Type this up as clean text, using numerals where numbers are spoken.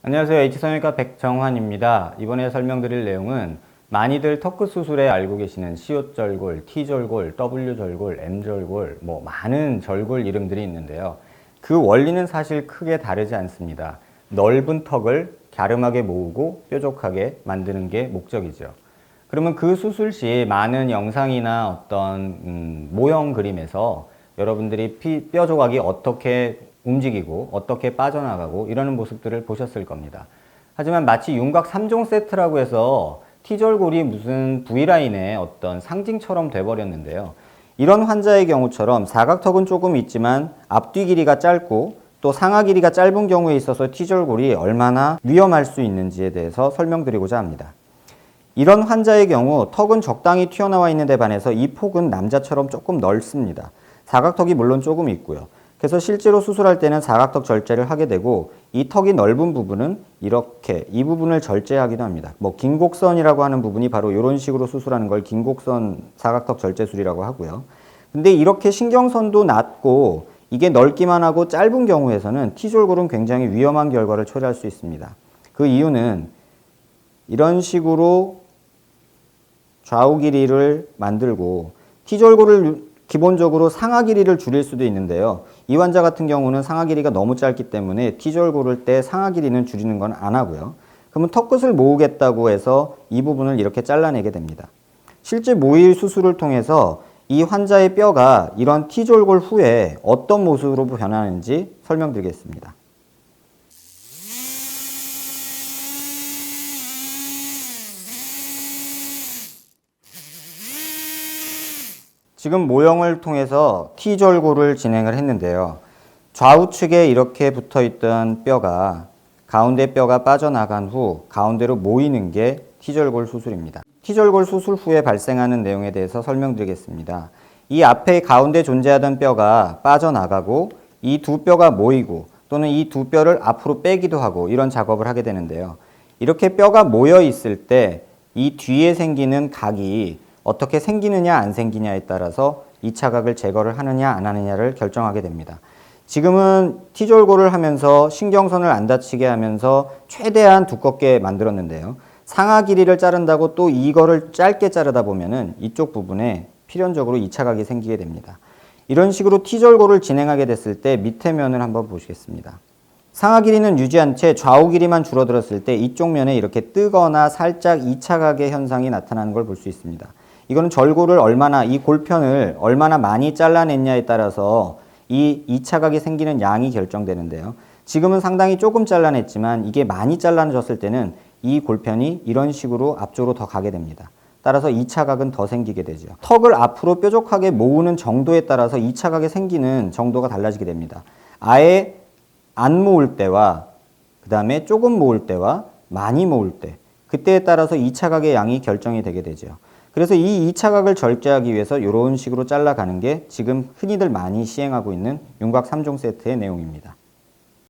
안녕하세요. H성형외과 백정환입니다. 이번에 설명드릴 내용은 많이들 턱끝 수술에 알고 계시는 C절골, T절골, W절골, M절골, 많은 절골 이름들이 있는데요. 그 원리는 사실 크게 다르지 않습니다. 넓은 턱을 갸름하게 모으고 뾰족하게 만드는 게 목적이죠. 그러면 그 수술 시 많은 영상이나 어떤 모형 그림에서 여러분들이 뼈 조각이 어떻게 움직이고 어떻게 빠져나가고 이러는 모습들을 보셨을 겁니다. 하지만 마치 윤곽 3종 세트라고 해서 T절골이 무슨 V라인의 어떤 상징처럼 돼버렸는데요. 이런 환자의 경우처럼 사각턱은 조금 있지만 앞뒤 길이가 짧고 또 상하 길이가 짧은 경우에 있어서 T절골이 얼마나 위험할 수 있는지에 대해서 설명드리고자 합니다. 이런 환자의 경우 턱은 적당히 튀어나와 있는 데 반해서 이 폭은 남자처럼 조금 넓습니다. 사각턱이 물론 조금 있고요. 그래서 실제로 수술할 때는 사각턱 절제를 하게 되고 이 턱이 넓은 부분은 이렇게 이 부분을 절제하기도 합니다. 긴곡선이라고 하는 부분이 바로 이런 식으로 수술하는 걸 긴곡선 사각턱 절제술이라고 하고요. 근데 이렇게 신경선도 낮고 이게 넓기만 하고 짧은 경우에서는 T절골은 굉장히 위험한 결과를 초래할 수 있습니다. 그 이유는 이런 식으로 좌우 길이를 만들고 T절골을 기본적으로 상하 길이를 줄일 수도 있는데요. 이 환자 같은 경우는 상하 길이가 너무 짧기 때문에 T절골을 때 상하 길이는 줄이는 건 안 하고요. 그러면 턱끝을 모으겠다고 해서 이 부분을 이렇게 잘라내게 됩니다. 실제 모일 수술을 통해서 이 환자의 뼈가 이런 T절골 후에 어떤 모습으로 변하는지 설명드리겠습니다. 지금 모형을 통해서 T절골을 진행을 했는데요. 좌우측에 이렇게 붙어있던 뼈가 가운데 뼈가 빠져나간 후 가운데로 모이는 게 T절골 수술입니다. T절골 수술 후에 발생하는 내용에 대해서 설명드리겠습니다. 이 앞에 가운데 존재하던 뼈가 빠져나가고 이 두 뼈가 모이고 또는 이 두 뼈를 앞으로 빼기도 하고 이런 작업을 하게 되는데요. 이렇게 뼈가 모여 있을 때 이 뒤에 생기는 각이 어떻게 생기느냐 안 생기냐에 따라서 2차 각을 제거를 하느냐 안 하느냐를 결정하게 됩니다. 지금은 T절골을 하면서 신경선을 안 다치게 하면서 최대한 두껍게 만들었는데요. 상하 길이를 자른다고 또 이거를 짧게 자르다 보면은 이쪽 부분에 필연적으로 2차 각이 생기게 됩니다. 이런 식으로 T절골을 진행하게 됐을 때 밑에 면을 한번 보시겠습니다. 상하 길이는 유지한 채 좌우 길이만 줄어들었을 때 이쪽 면에 이렇게 뜨거나 살짝 2차 각의 현상이 나타나는 걸 볼 수 있습니다. 이거는 절골을 얼마나, 이 골편을 얼마나 많이 잘라냈냐에 따라서 이 2차 각이 생기는 양이 결정되는데요. 지금은 상당히 조금 잘라냈지만 이게 많이 잘라졌을 때는 이 골편이 이런 식으로 앞쪽으로 더 가게 됩니다. 따라서 2차 각은 더 생기게 되죠. 턱을 앞으로 뾰족하게 모으는 정도에 따라서 2차 각이 생기는 정도가 달라지게 됩니다. 아예 안 모을 때와 그 다음에 조금 모을 때와 많이 모을 때 그때에 따라서 2차 각의 양이 결정이 되게 되죠. 그래서 이 2차 각을 절제하기 위해서 이런 식으로 잘라가는 게 지금 흔히들 많이 시행하고 있는 윤곽 3종 세트의 내용입니다.